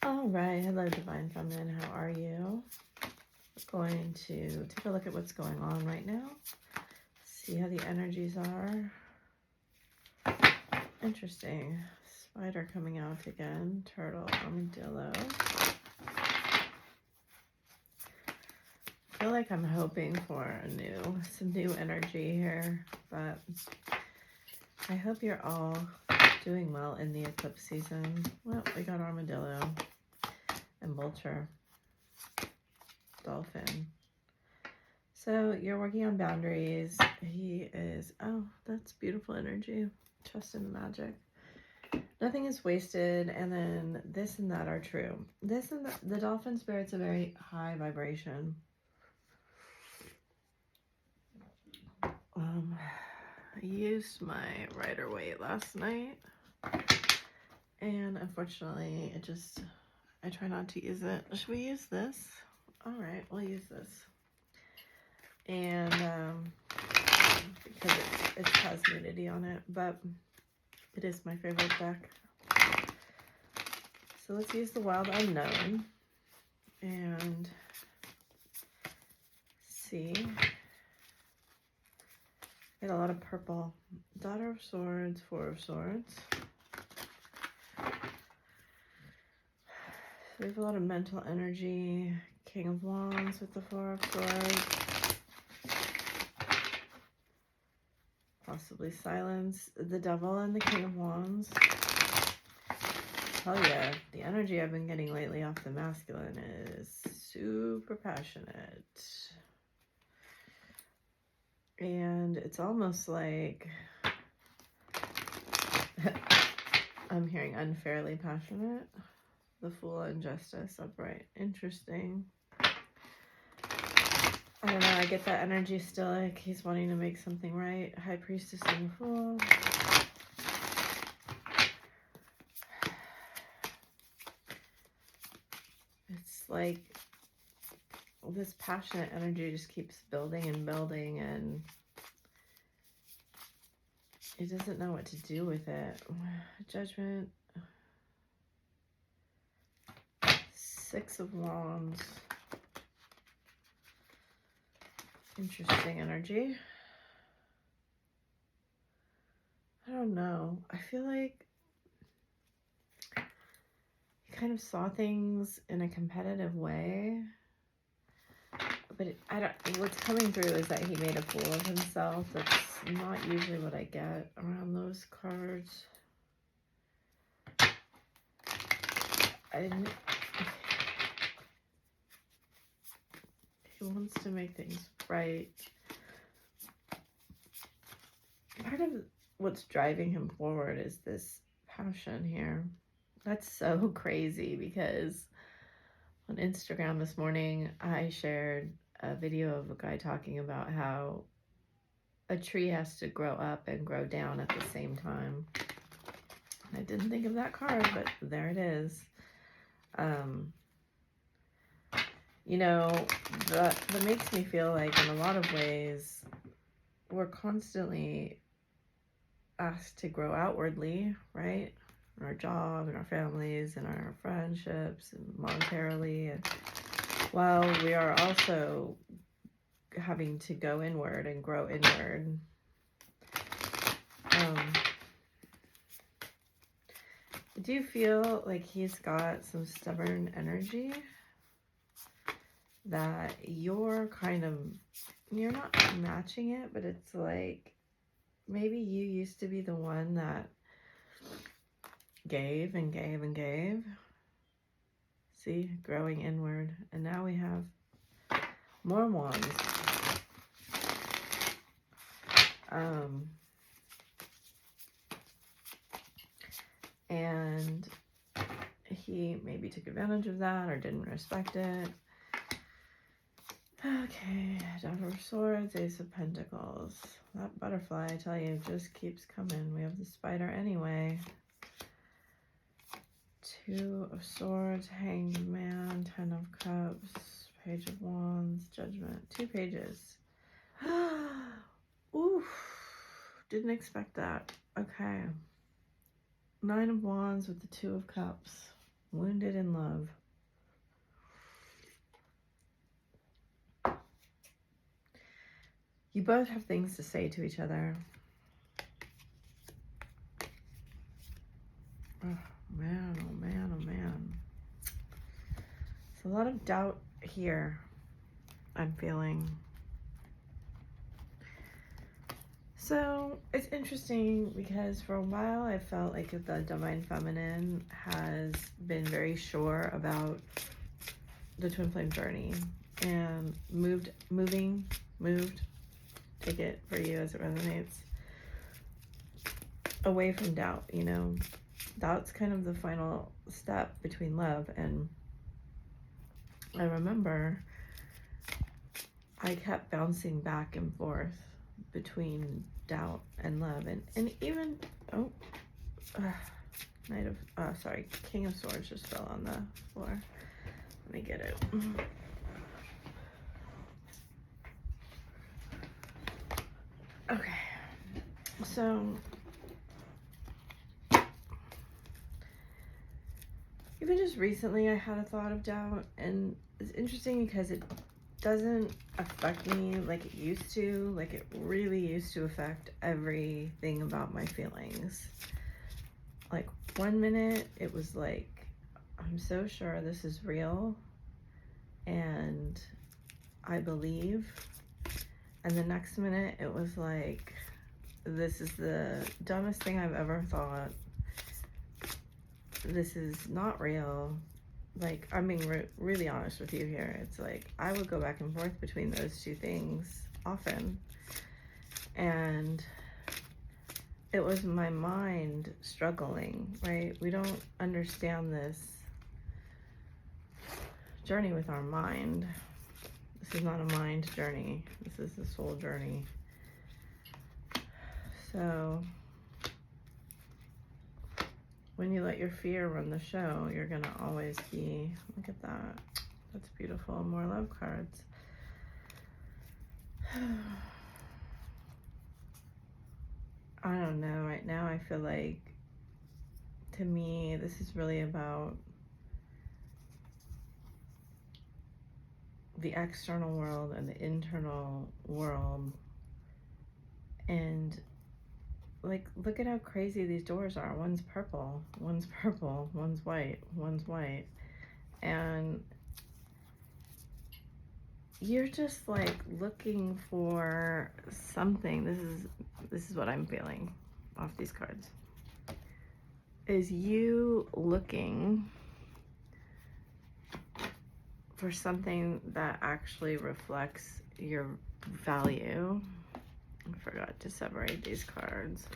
All right, hello Divine Feminine, how are you? We're going to take a look at what's going on right now. See how the energies are. Interesting. Spider coming out again. Turtle, armadillo. I feel like I'm hoping for some new energy here, but I hope you're all doing well in the eclipse season. Well, we got armadillo and vulture, dolphin. So you're working on boundaries. He is, oh, that's beautiful energy. Trust in the magic. Nothing is wasted, and then this and that are true. This and the dolphin spirit's a very high vibration. I used my Rider-Waite last night, and unfortunately I try not to use it. Should we use this? All right, we'll use this. And because it has nudity on it, but it is my favorite deck. So let's use the Wild Unknown and see. Get a lot of purple. Daughter of Swords, Four of Swords. So we have a lot of mental energy. King of Wands with the Four of Swords. Possibly silence. The Devil and the King of Wands. Hell yeah, the energy I've been getting lately off the masculine is super passionate. And it's almost like I'm hearing unfairly passionate. The Fool and Justice upright. Interesting. I don't know, I get that energy still, like he's wanting to make something right. High Priestess and the Fool. It's like this passionate energy just keeps building and building, and he doesn't know what to do with it. Judgment. Six of Wands. Interesting energy. I don't know. I feel like he kind of saw things in a competitive way. But what's coming through is that he made a fool of himself. That's not usually what I get around those cards. He wants to make things right. Part of what's driving him forward is this passion here. That's so crazy because on Instagram this morning, I shared a video of a guy talking about how a tree has to grow up and grow down at the same time. I didn't think of that card, but there it is. You know, that makes me feel like in a lot of ways, we're constantly asked to grow outwardly, right? In our job, in our families, in our friendships, and monetarily, and while we are also having to go inward and grow inward. I do feel like he's got some stubborn energy that you're not matching it, but it's like maybe you used to be the one that gave and gave and gave. See, growing inward. And now we have more wands. And he maybe took advantage of that or didn't respect it. Okay, Daughter of Swords, Ace of Pentacles. That butterfly, I tell you, just keeps coming. We have the spider anyway. Two of Swords, Hanged Man, Ten of Cups, Page of Wands, Judgment. 2 pages. Oof. Didn't expect that. Okay. 9 of Wands with the 2 of Cups. Wounded in love. You both have things to say to each other. Oh man, oh man, oh man. It's a lot of doubt here, I'm feeling. So it's interesting because for a while I felt like the Divine Feminine has been very sure about the twin flame journey and moved, take it for you as it resonates, away from doubt. You know, doubt's kind of the final step between love. And I remember I kept bouncing back and forth between doubt and love, and even King of Swords just fell on the floor. Let me get it. Okay, so even just recently I had a thought of doubt, and it's interesting because it doesn't affect me like it used to. Like it really used to affect everything about my feelings. Like 1 minute it was like, I'm so sure this is real and I believe, and the next minute it was like, this is the dumbest thing I've ever thought, this is not real. Like, I'm being really honest with you here. It's like I would go back and forth between those two things often, and it was my mind struggling, right? We don't understand this journey with our mind. This is not a mind journey. This is the soul journey. So when you let your fear run the show, you're gonna always be, look at that. That's beautiful. More love cards. I don't know. Right now I feel like, to me, this is really about the external world and the internal world. And like, look at how crazy these doors are. One's purple, one's white, one's white. And you're just like looking for something. This is what I'm feeling off these cards. Is you looking for something that actually reflects your value. I forgot to separate these cards.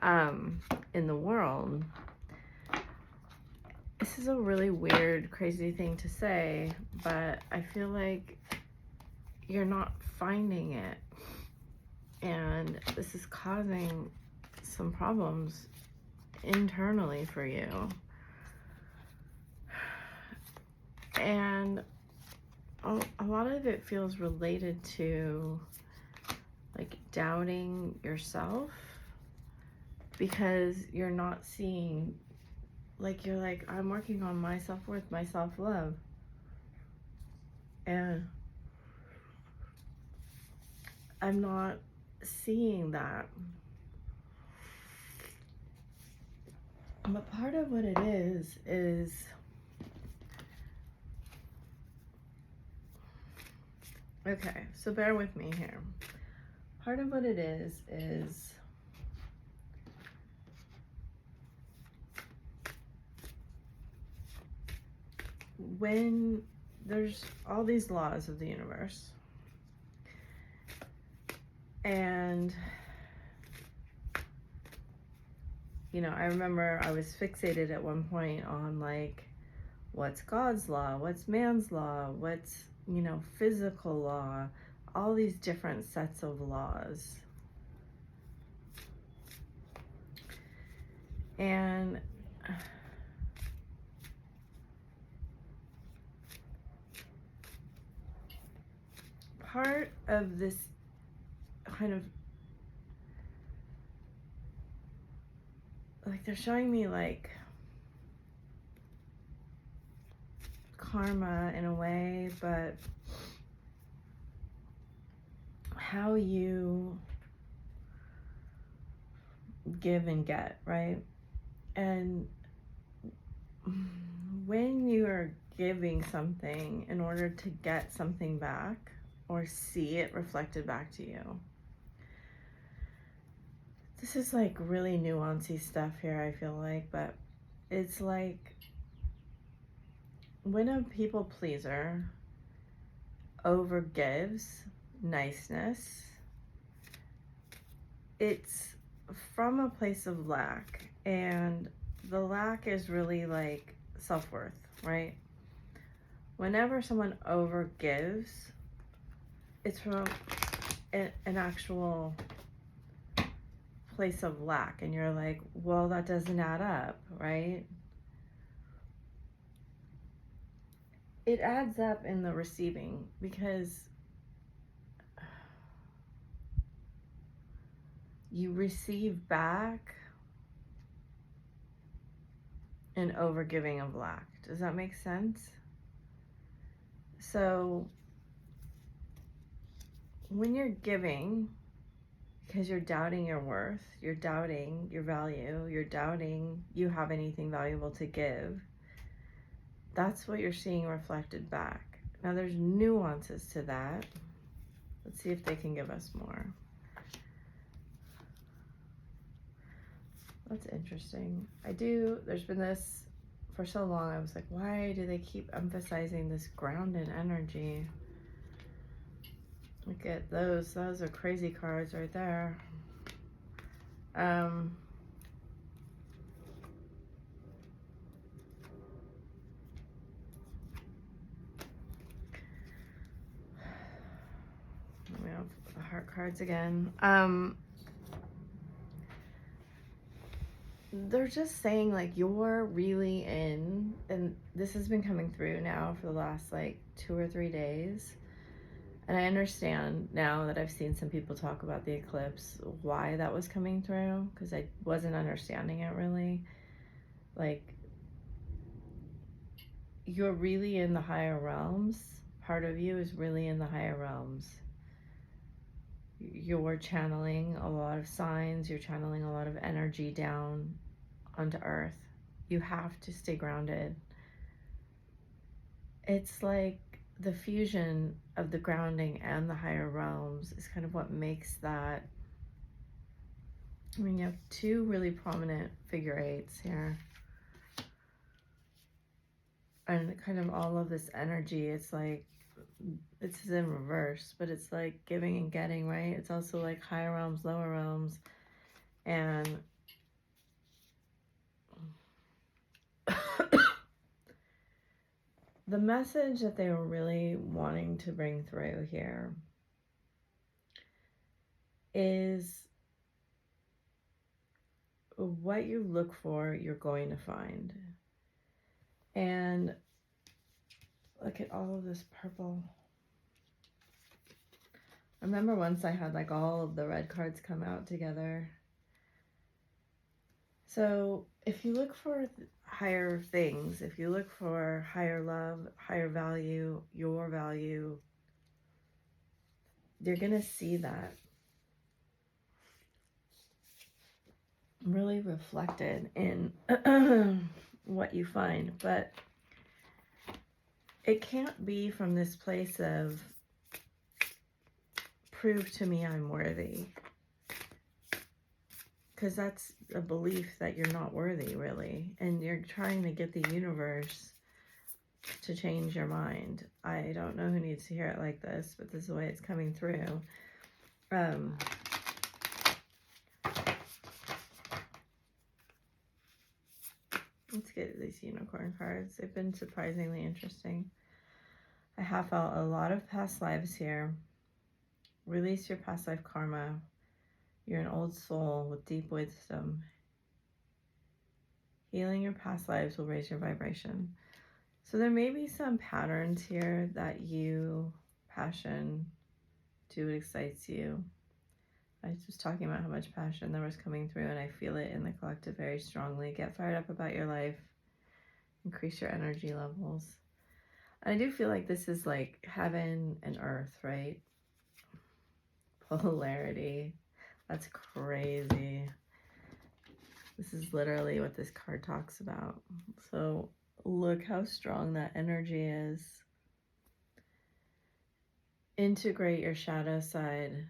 In the world. This is a really weird, crazy thing to say, but I feel like you're not finding it. And this is causing some problems internally for you. And a lot of it feels related to like doubting yourself, because you're not seeing, like, you're like, I'm working on my self-worth, my self-love, and I'm not seeing that. But part of what it is okay, so bear with me here. Part of what it is when there's all these laws of the universe, and you know, I remember I was fixated at one point on like, what's God's law, what's man's law, what's, you know, physical law, all these different sets of laws. And part of this kind of, like, they're showing me like karma in a way, but how you give and get, right? And when you are giving something in order to get something back or see it reflected back to you, this is like really nuancy stuff here, I feel like, but it's like when a people pleaser overgives niceness, it's from a place of lack, and the lack is really like self-worth, right? Whenever someone overgives, it's from an actual place of lack, and you're like, well, that doesn't add up, right? It adds up in the receiving, because you receive back an overgiving of lack. Does that make sense? So when you're giving, because you're doubting your worth, you're doubting your value, you're doubting you have anything valuable to give, that's what you're seeing reflected back. Now there's nuances to that. Let's see if they can give us more. That's interesting. There's been this for so long. I was like, why do they keep emphasizing this grounded energy? Look at those. Those are crazy cards right there. Let me have the heart cards again. They're just saying like you're really in, and this has been coming through now for the last like 2 or 3 days. And I understand now that I've seen some people talk about the eclipse, why that was coming through, because I wasn't understanding it really. Like, you're really in the higher realms. Part of you is really in the higher realms. You're channeling a lot of signs. You're channeling a lot of energy down onto earth. You have to stay grounded. It's like the fusion of the grounding and the higher realms is kind of what makes that. I mean, you have 2 really prominent figure 8s here. And kind of all of this energy, it's like, it's in reverse, but it's like giving and getting, right? It's also like higher realms, lower realms. And the message that they were really wanting to bring through here is what you look for, you're going to find. And look at all of this purple. I remember once I had like all of the red cards come out together. So if you look for higher things, if you look for higher love, higher value, your value, you're going to see that really reflected in what you find. But it can't be from this place of prove to me I'm worthy, because that's a belief that you're not worthy, really, and you're trying to get the universe to change your mind. I don't know who needs to hear it like this, but this is the way it's coming through. Let's get these unicorn cards. They've been surprisingly interesting. I have felt a lot of past lives here. Release your past life karma. You're an old soul with deep wisdom. Healing your past lives will raise your vibration. So there may be some patterns here that you passion to, it excites you. I was just talking about how much passion there was coming through, and I feel it in the collective very strongly. Get fired up about your life. Increase your energy levels. I do feel like this is like heaven and earth, right? Polarity. That's crazy. This is literally what this card talks about. So look how strong that energy is. Integrate your shadow side.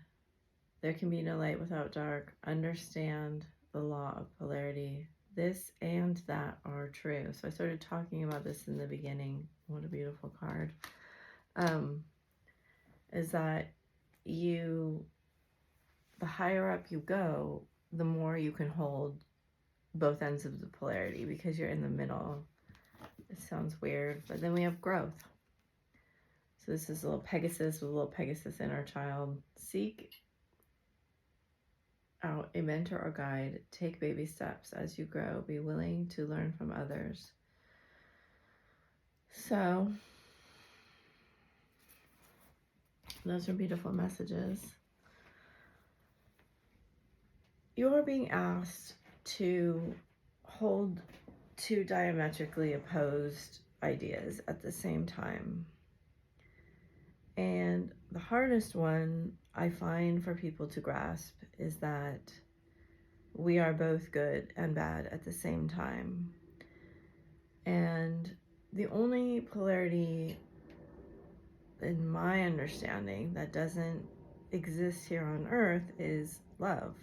There can be no light without dark. Understand the law of polarity. This and that are true. So I started talking about this in the beginning. What a beautiful card. Is that the higher up you go, the more you can hold both ends of the polarity because you're in the middle. It sounds weird, but then we have growth. So this is a little Pegasus with a little Pegasus inner child. Seek out a mentor or guide. Take baby steps as you grow. Be willing to learn from others. So those are beautiful messages. You're being asked to hold two diametrically opposed ideas at the same time. And the hardest one I find for people to grasp is that we are both good and bad at the same time. And the only polarity, in my understanding, that doesn't exist here on earth is love.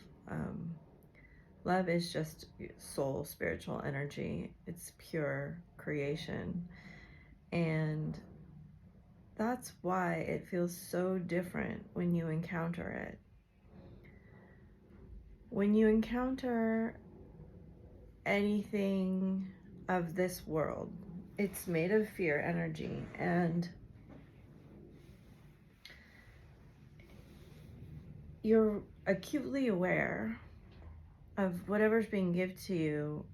Love is just soul, spiritual energy. It's pure creation. And that's why it feels so different when you encounter it. When you encounter anything of this world, it's made of fear energy, and you're acutely aware of whatever's being given to you.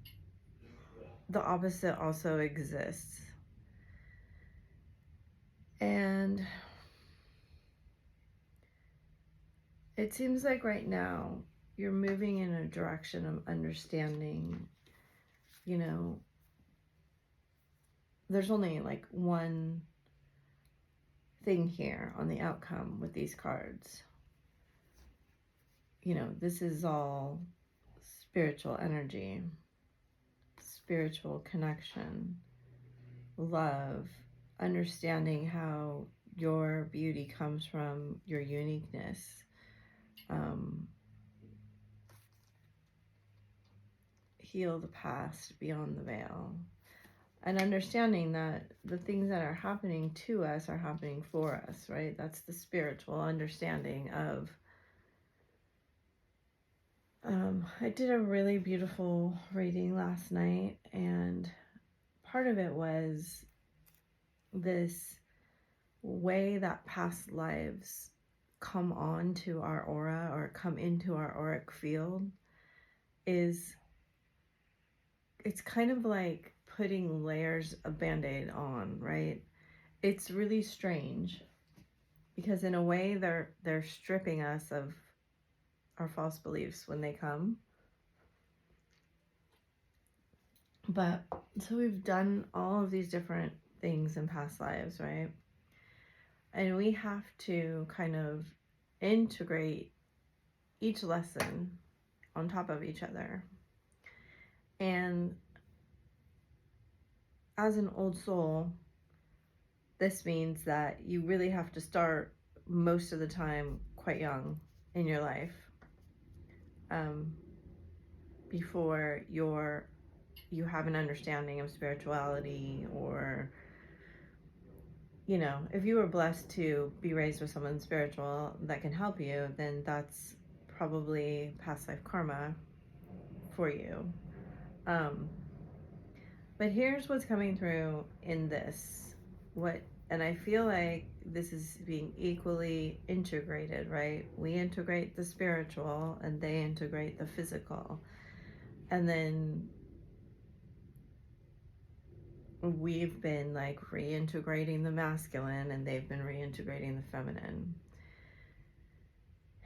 The opposite also exists. And it seems like right now you're moving in a direction of understanding, there's only like one thing here on the outcome with these cards. This is all spiritual energy, spiritual connection, love, understanding how your beauty comes from your uniqueness. Heal the past beyond the veil. And understanding that the things that are happening to us are happening for us, right? That's the spiritual understanding of. I did a really beautiful reading last night, and part of it was this way that past lives come on to our aura or come into our auric field it's kind of like putting layers of Band-Aid on, right? It's really strange because in a way they're stripping us of our false beliefs when they come. But so we've done all of these different things in past lives, right? And we have to kind of integrate each lesson on top of each other. And as an old soul, this means that you really have to start most of the time quite young in your life, before you have an understanding of spirituality, or if you were blessed to be raised with someone spiritual that can help you, then that's probably past life karma for you. But here's what's coming through in this. And I feel like this is being equally integrated, right? We integrate the spiritual and they integrate the physical. And then we've been like reintegrating the masculine and they've been reintegrating the feminine.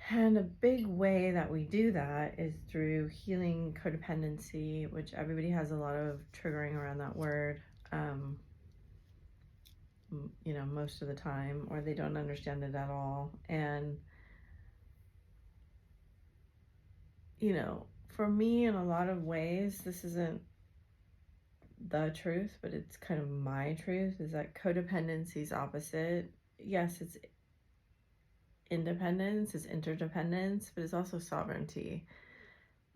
And a big way that we do that is through healing codependency, which everybody has a lot of triggering around that word. most of the time, or they don't understand it at all. And, for me, in a lot of ways, this isn't the truth, but it's kind of my truth, is that codependency is opposite. Yes, it's independence, it's interdependence, but it's also sovereignty.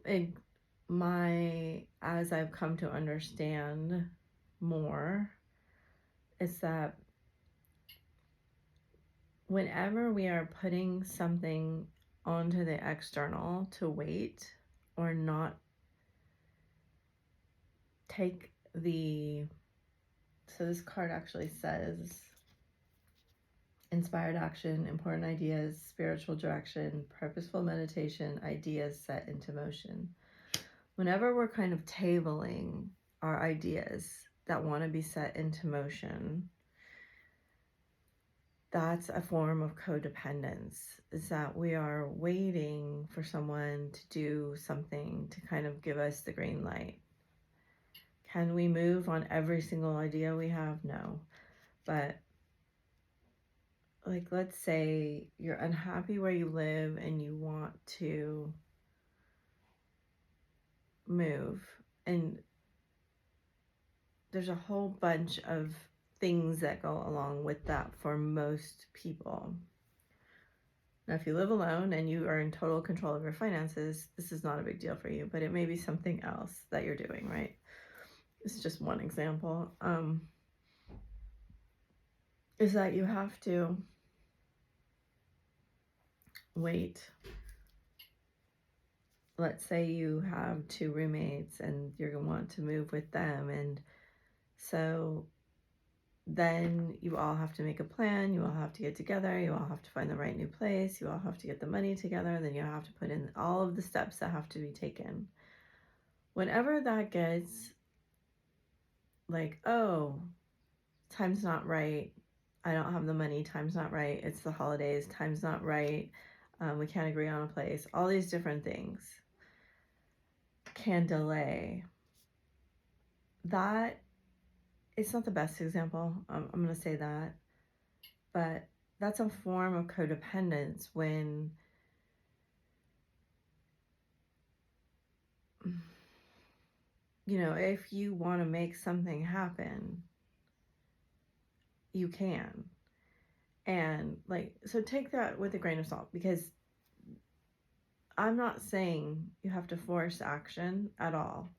As I've come to understand more, is that whenever we are putting something onto the external to wait or not take so this card actually says inspired action, important ideas, spiritual direction, purposeful meditation, ideas set into motion. Whenever we're kind of tabling our ideas that want to be set into motion, that's a form of codependence, is that we are waiting for someone to do something to kind of give us the green light. Can we move on every single idea we have? No. But let's say you're unhappy where you live and you want to move, and there's a whole bunch of things that go along with that for most people. Now, if you live alone and you are in total control of your finances, this is not a big deal for you, but it may be something else that you're doing, right? It's just one example. Is that you have to wait. Let's say you have 2 roommates and you're going to want to move with them, and so then you all have to make a plan, you all have to get together, you all have to find the right new place, you all have to get the money together, then you have to put in all of the steps that have to be taken. Whenever that gets oh, time's not right, I don't have the money, time's not right, it's the holidays, time's not right, we can't agree on a place, all these different things can delay. That, it's not the best example, I'm going to say that, but that's a form of codependence when if you want to make something happen, you can. And so take that with a grain of salt, because I'm not saying you have to force action at all.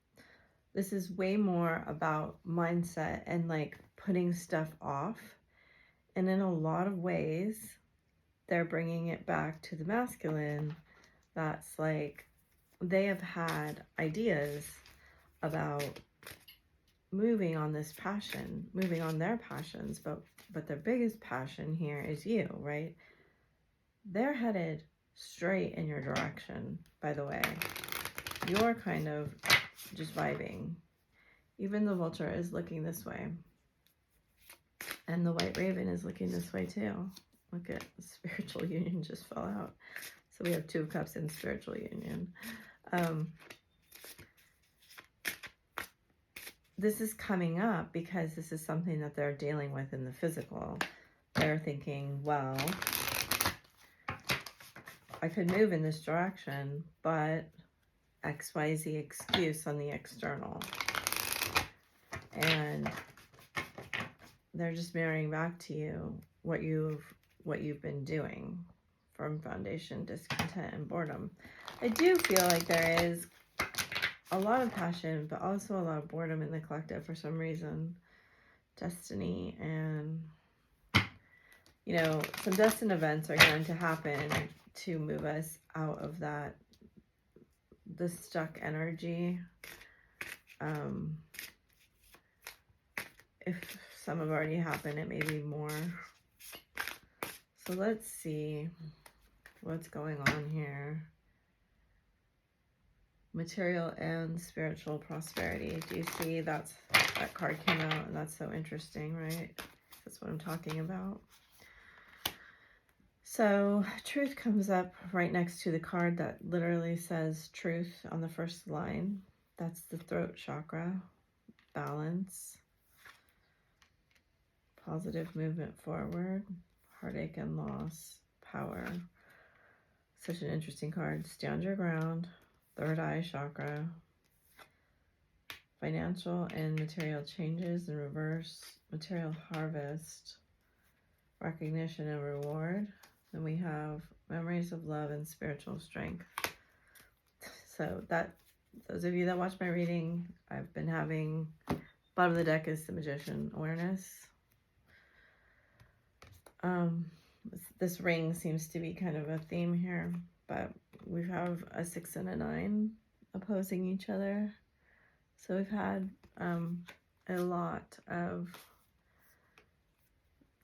This is way more about mindset and putting stuff off. And in a lot of ways, they're bringing it back to the masculine. That's they have had ideas about moving on this passion, moving on their passions, but their biggest passion here is you, right? They're headed straight in your direction, by the way. You're kind of just vibing. Even the vulture is looking this way. And the white raven is looking this way too. Look at spiritual union just fell out. So we have 2 of cups in spiritual union. This is coming up because this is something that they're dealing with in the physical. They're thinking, well, I could move in this direction, but XYZ excuse on the external. And they're just mirroring back to you what you've been doing from foundation, discontent, and boredom. I do feel like there is a lot of passion, but also a lot of boredom in the collective for some reason. Destiny and, some destined events are going to happen to move us out of the stuck energy. If some have already happened, it may be more. So let's see what's going on here. Material and spiritual prosperity. Do you see that card came out, and that's so interesting, right? That's what I'm talking about. So truth comes up right next to the card that literally says truth on the first line. That's the throat chakra. Balance. positive movement forward, heartache and loss, power. Such an interesting card. Stand your ground, third eye chakra, financial and material changes in reverse, material harvest, recognition and reward. Then we have memories of love and spiritual strength. So that, those of you that watch my reading, I've been having, bottom of the deck is the Magician, awareness. This ring seems to be kind of a theme here, but we have a 6 and a 9 opposing each other. So we've had a lot of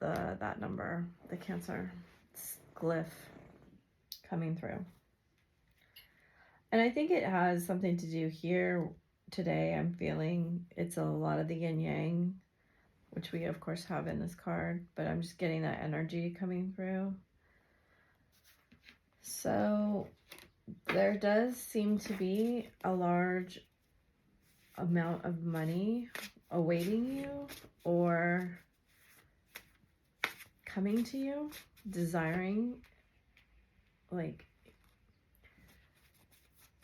that number, the Cancer glyph coming through. And I think it has something to do here today. I'm feeling it's a lot of the yin yang, which we of course have in this card, but I'm just getting that energy coming through. So there does seem to be a large amount of money awaiting you or coming to you, desiring, like,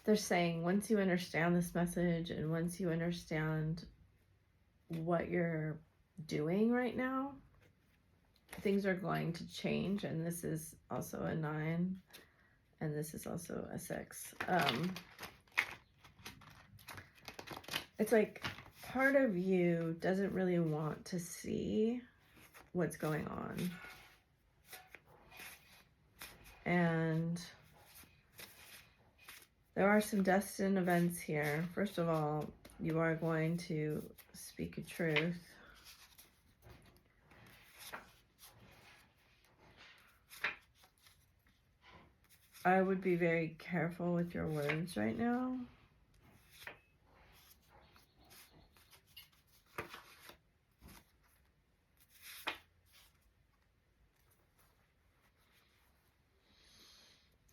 they're saying once you understand this message and once you understand what you're doing right now, things are going to change. And this is also a 9 and this is also a 6. It's like part of you doesn't really want to see what's going on. And there are some destined events here. First of all, you are going to speak a truth. I would be very careful with your words right now.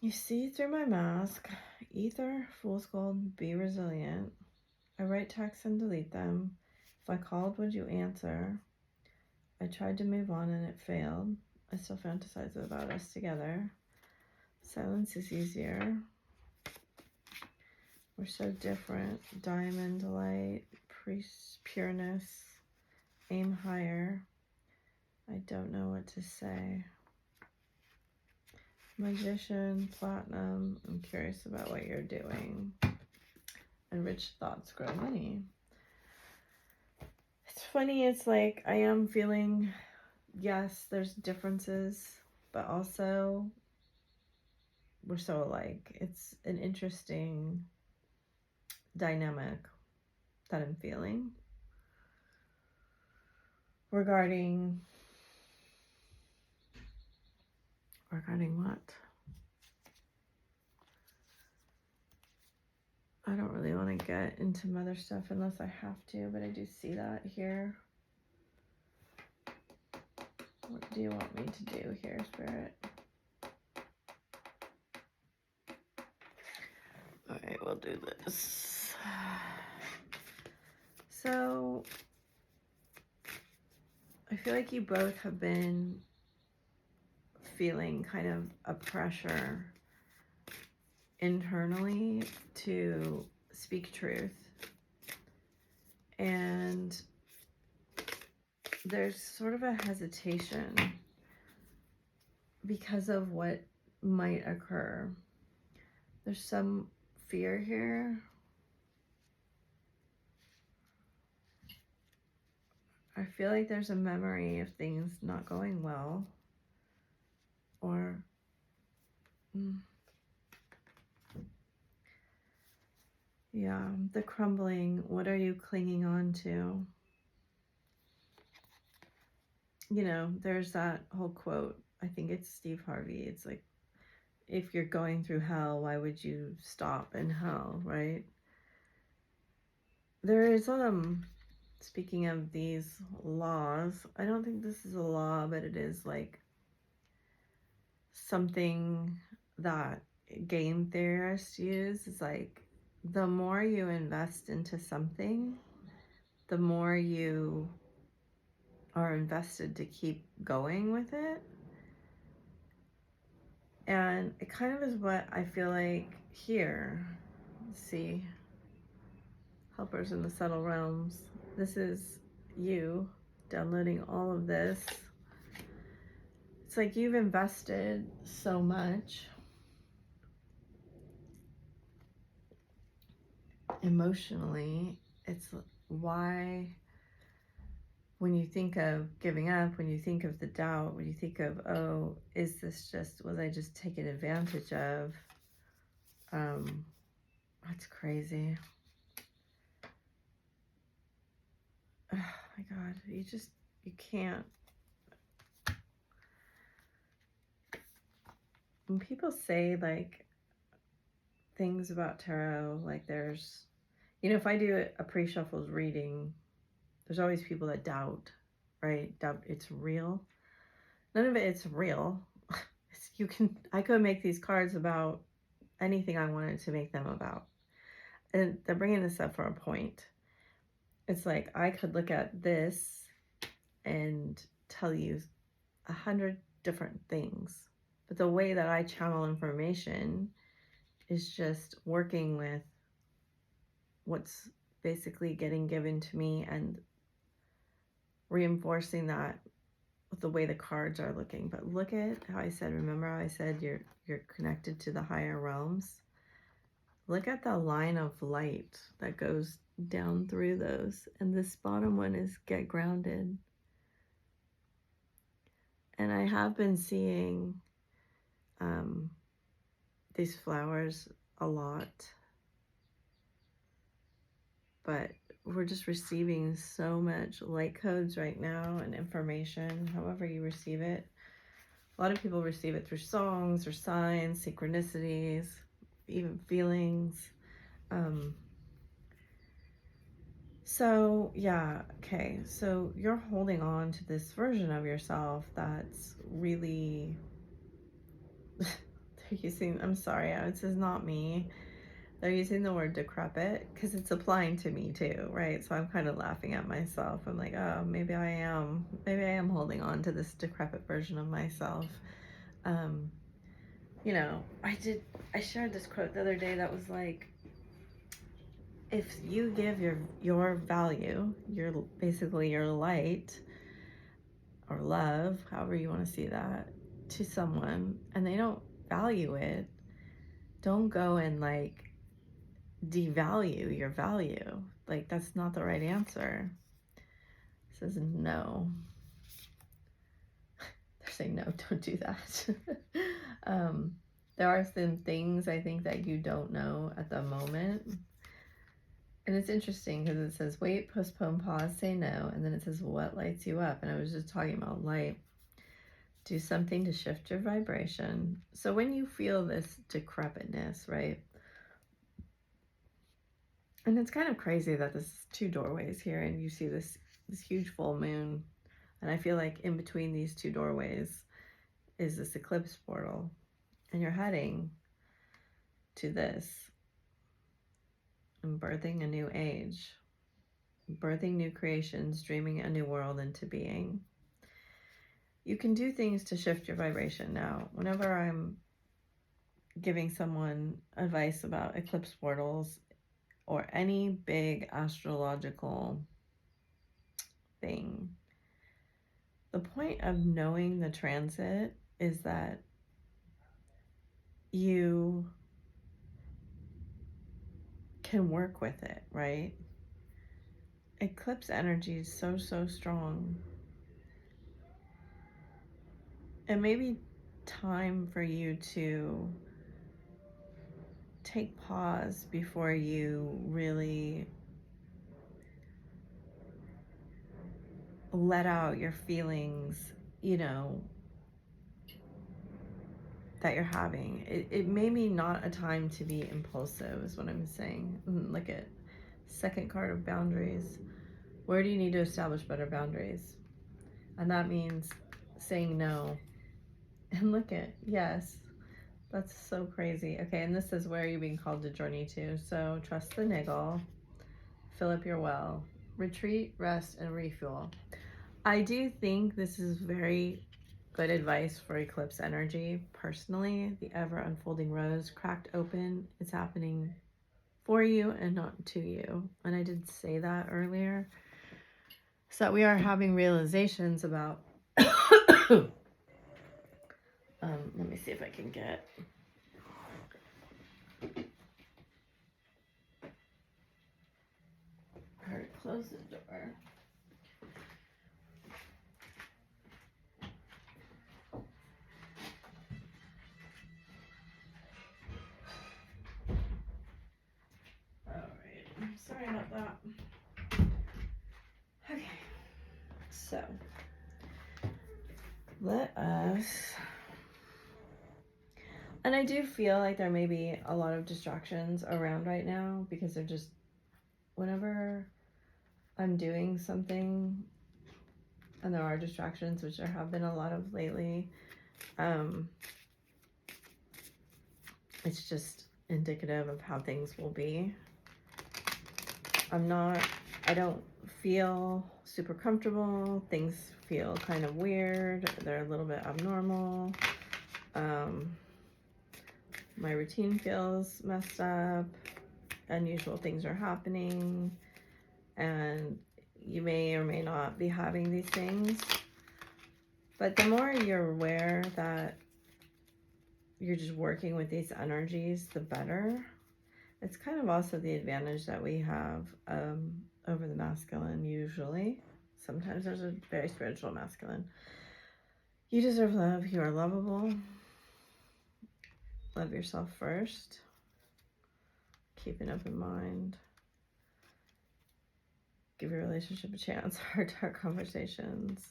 You see through my mask. Ether, fool's gold, be resilient. I write texts and delete them. If I called, would you answer? I tried to move on and it failed. I still fantasize about us together. Silence is easier. We're so different. Diamond light, pureness, aim higher. I don't know what to say. Magician, platinum, I'm curious about what you're doing. And rich thoughts grow money. It's funny, it's like I am feeling, yes, there's differences, but also we're so alike. It's an interesting dynamic that I'm feeling regarding what? I don't really want to get into mother stuff unless I have to, but I do see that here. What do you want me to do here, Spirit? All right, we'll do this. So I feel like you both have been feeling kind of a pressure internally to speak truth. And there's sort of a hesitation because of what might occur. There's some fear here. I feel like there's a memory of things not going well, or yeah, the crumbling. What are you clinging on to? You know, there's that whole quote, I think it's Steve Harvey. It's like, if you're going through hell, why would you stop in hell, right? There is, speaking of these laws, I don't think this is a law, but it is like something that game theorists use. Is like, the more you invest into something, the more you are invested to keep going with it. And it kind of is what I feel like here. Let's see. Helpers in the subtle realms. This is you downloading all of this. It's like you've invested so much emotionally. It's why when you think of giving up, when you think of the doubt, when you think of, oh, is this just, was I just taken advantage of? That's crazy. Oh my God, you can't. When people say like things about tarot, like there's, if I do a pre-shuffles reading, there's always people that doubt, right? Doubt it's real. None of it's real. I could make these cards about anything I wanted to make them about. And they're bringing this up for a point. It's like I could look at this and tell you 100 different things. But the way that I channel information is just working with what's basically getting given to me and reinforcing that with the way the cards are looking. But look at how I said, remember how I said you're connected to the higher realms? Look at the line of light that goes down through those. And this bottom one is get grounded. And I have been seeing these flowers a lot, but we're just receiving so much light codes right now and information, however you receive it. A lot of people receive it through songs or signs, synchronicities, even feelings. So yeah, okay, so you're holding on to this version of yourself that's really they're using, I'm sorry, this is not me. They're using the word decrepit because it's applying to me too, right? So I'm kind of laughing at myself. I'm like, oh, maybe I am holding on to this decrepit version of myself. I shared this quote the other day that was like, if you give your value, basically your light or love, however you want to see that, to someone and they don't value it, don't go and like devalue your value. Like, that's not the right answer. It says no. They're saying no, don't do that. There are some things I think that you don't know at the moment. And it's interesting because it says wait, postpone, pause, say no. And then it says what lights you up. And I was just talking about light. Do something to shift your vibration. So when you feel this decrepitness, right? And it's kind of crazy that there's 2 doorways here and you see this huge full moon. And I feel like in between these 2 doorways is this eclipse portal. And you're heading to this. And birthing a new age. Birthing new creations, dreaming a new world into being. You can do things to shift your vibration now. Whenever I'm giving someone advice about eclipse portals or any big astrological thing, the point of knowing the transit is that you can work with it, right? Eclipse energy is so strong. It may be time for you to take pause before you really let out your feelings, that you're having. It may be not a time to be impulsive is what I'm saying. Look at second card of boundaries. Where do you need to establish better boundaries? And that means saying no. And look at, yes, that's so crazy. Okay, and this is where you're being called to journey to. So trust the niggle, fill up your well, retreat, rest, and refuel. I do think this is very good advice for eclipse energy. Personally, the ever unfolding rose cracked open. It's happening for you and not to you. And I did say that earlier. So that we are having realizations about. Let me see if I can get. Her to close the door. Alright, sorry about that. Okay, so let us. And I do feel like there may be a lot of distractions around right now because they're just, whenever I'm doing something and there are distractions, which there have been a lot of lately, it's just indicative of how things will be. I don't feel super comfortable. Things feel kind of weird. They're a little bit abnormal. My routine feels messed up. Unusual things are happening. And you may or may not be having these things. But the more you're aware that you're just working with these energies, the better. It's kind of also the advantage that we have over the masculine usually. Sometimes there's a very spiritual masculine. You deserve love. You are lovable. Love yourself first. Keep an open mind. Give your relationship a chance. Heart to heart conversations.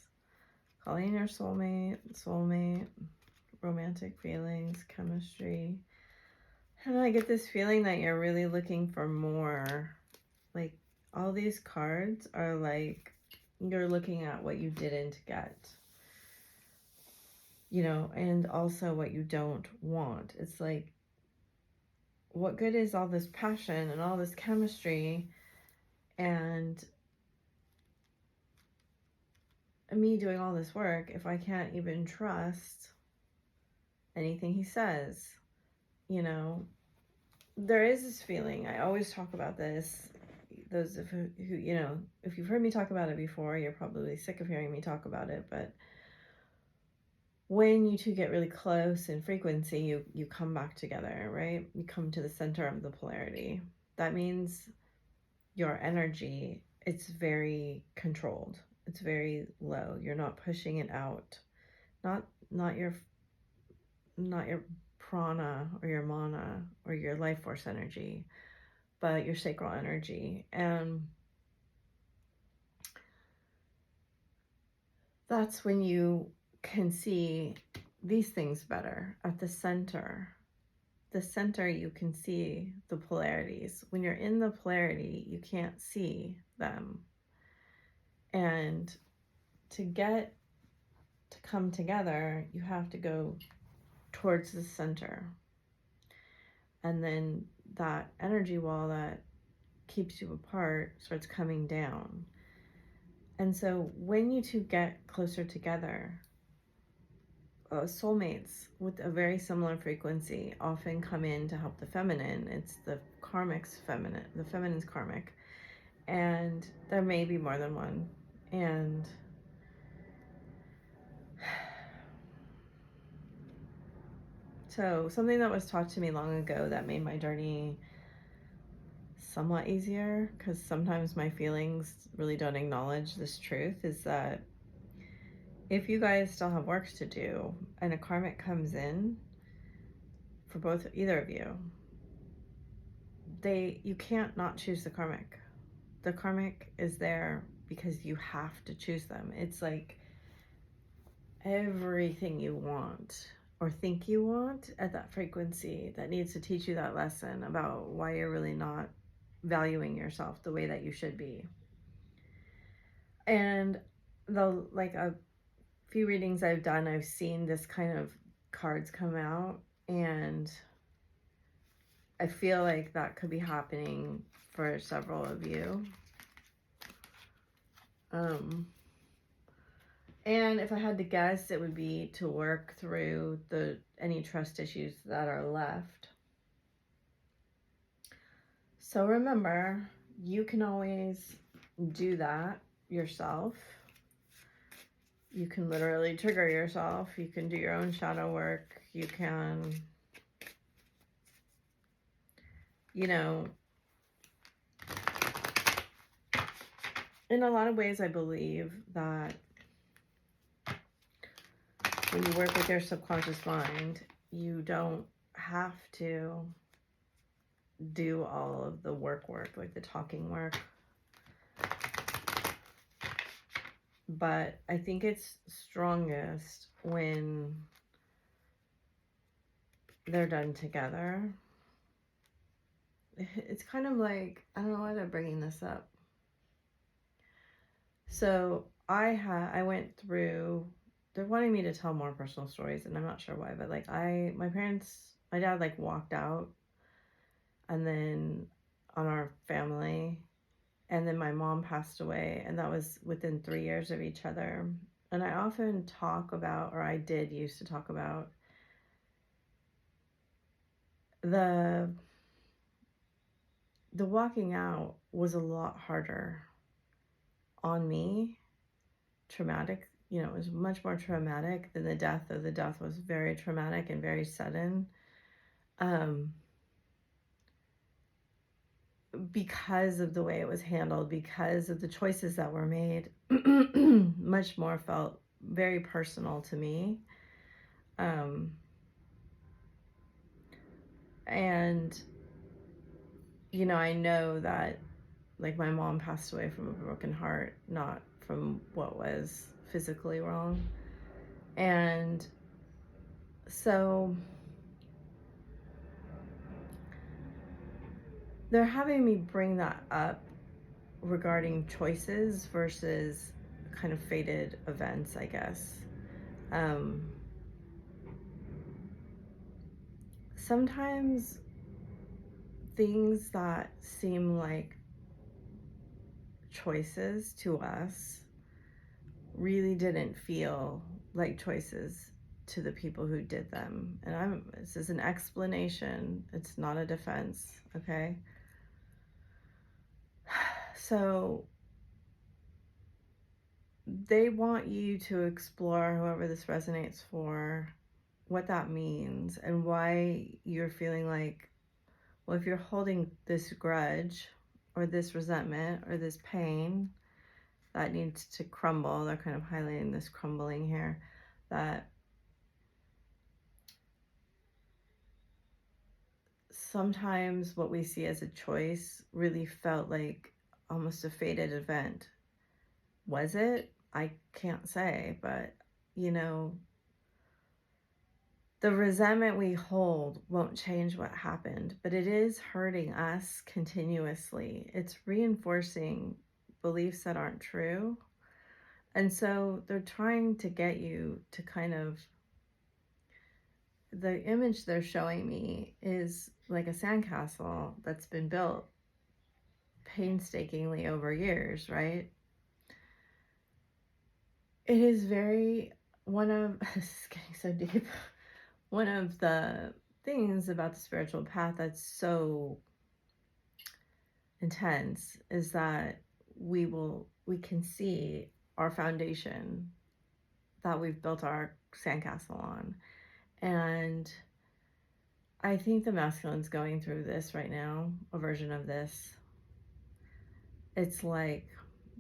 Calling your soulmate, romantic feelings, chemistry. And I get this feeling that you're really looking for more. Like, all these cards are like you're looking at what you didn't get, you know, and also what you don't want. It's like, what good is all this passion and all this chemistry and me doing all this work if I can't even trust anything he says? You know, there is this feeling, I always talk about this. Those of who, you know, if you've heard me talk about it before, you're probably sick of hearing me talk about it, but when you two get really close in frequency, you come back together, right? You come to the center of the polarity. That means your energy, it's very controlled. It's very low. You're not pushing it out. Not your prana or your mana or your life force energy, but your sacral energy. And that's when you can see these things better at the center. The center, you can see the polarities. When you're in the polarity, you can't see them. And to come together, you have to go towards the center. And then that energy wall that keeps you apart starts coming down. And so when you two get closer together, soulmates with a very similar frequency often come in to help the feminine. It's the karmic's feminine, the feminine's karmic. And there may be more than one. And so something that was taught to me long ago that made my journey somewhat easier, because sometimes my feelings really don't acknowledge this truth, is that if you guys still have work to do and a karmic comes in for either of you, you can't not choose the karmic. The karmic is there because you have to choose them. It's like everything you want or think you want at that frequency that needs to teach you that lesson about why you're really not valuing yourself the way that you should be. And a few readings I've done, I've seen this kind of cards come out, and I feel like that could be happening for several of you. And if I had to guess, it would be to work through any trust issues that are left. So remember, you can always do that yourself. You can literally trigger yourself. You can do your own shadow work. You can, you know, in a lot of ways, I believe that when you work with your subconscious mind, you don't have to do all of the work, like the talking work. But I think it's strongest when they're done together. It's kind of like, I don't know why they're bringing this up. So I went through, they're wanting me to tell more personal stories, and I'm not sure why, but like my dad like walked out, and then on our family, and then my mom passed away, and that was within 3 years of each other. And I often talk about, or I did used to talk about, the walking out was a lot harder on me, traumatic. It was much more traumatic than the death. The death was very traumatic and very sudden. Because of the way it was handled, because of the choices that were made, much more felt very personal to me. And, I know that, like, my mom passed away from a broken heart, not from what was physically wrong. And so they're having me bring that up regarding choices versus kind of fated events, I guess. Sometimes things that seem like choices to us really didn't feel like choices to the people who did them. And this is an explanation, it's not a defense, okay? So they want you to explore, whoever this resonates for, what that means and why you're feeling like, well, if you're holding this grudge or this resentment or this pain that needs to crumble, they're kind of highlighting this crumbling here, that sometimes what we see as a choice really felt like almost a fated event. Was it? I can't say, but the resentment we hold won't change what happened, but it is hurting us continuously. It's reinforcing beliefs that aren't true. And so they're trying to get you to kind of, the image they're showing me is like a sandcastle that's been built painstakingly over years, right? It is this is getting so deep. One of the things about the spiritual path that's so intense is that we can see our foundation that we've built our sandcastle on. And I think the masculine's going through this right now, a version of this. It's like,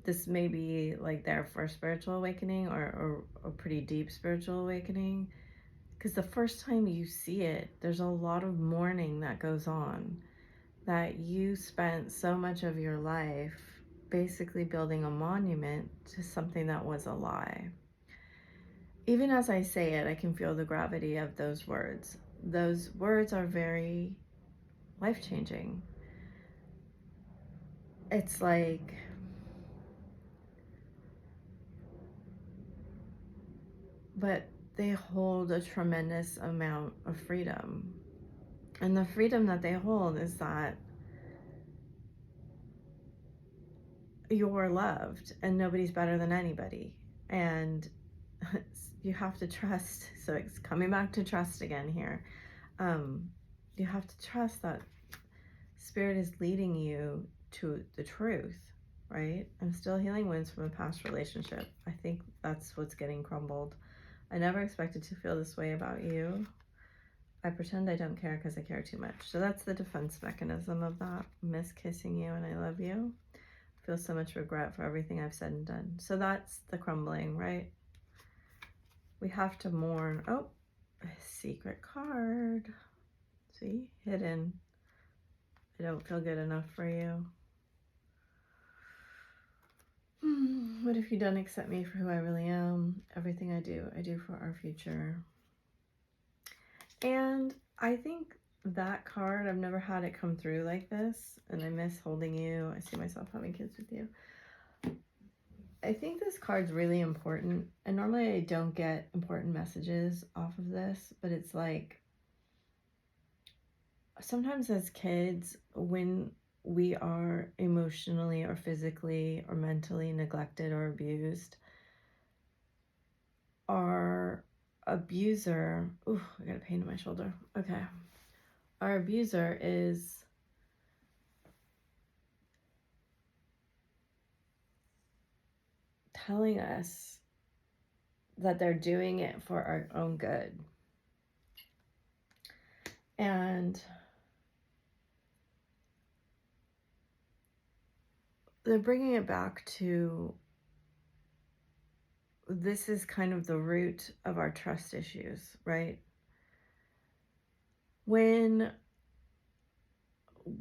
this may be like their first spiritual awakening or a pretty deep spiritual awakening. Because the first time you see it, there's a lot of mourning that goes on, that you spent so much of your life basically building a monument to something that was a lie. Even as I say it, I can feel the gravity of those words. Those words are very life-changing. It's like, but they hold a tremendous amount of freedom. And the freedom that they hold is that you're loved and nobody's better than anybody. And you have to trust. So it's coming back to trust again here. You have to trust that Spirit is leading you to the truth, right? I'm still healing wounds from a past relationship. I think that's what's getting crumbled. I never expected to feel this way about you. I pretend I don't care because I care too much. So that's the defense mechanism of that. Miss kissing you and I love you. I feel so much regret for everything I've said and done. So that's the crumbling, right? We have to mourn. Oh, a secret card. See? Hidden. I don't feel good enough for you. What if you don't accept me for who I really am? Everything I do for our future. And I think that card, I've never had it come through like this, and I miss holding you. I see myself having kids with you. I think this card's really important, and normally I don't get important messages off of this, but it's like, sometimes as kids, when we are emotionally or physically or mentally neglected or abused, our abuser, ooh, I got a pain in my shoulder. Okay. Our abuser is telling us that they're doing it for our own good. And they're bringing it back to, this is kind of the root of our trust issues, right? When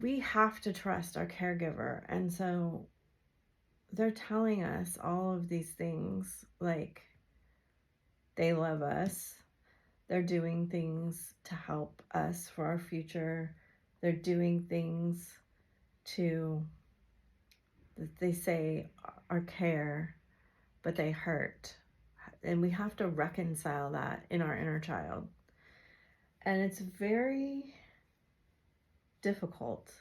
we have to trust our caregiver, and so they're telling us all of these things, like they love us, they're doing things to help us for our future, they're doing things to, they say are care, but they hurt. And we have to reconcile that in our inner child. And it's very difficult.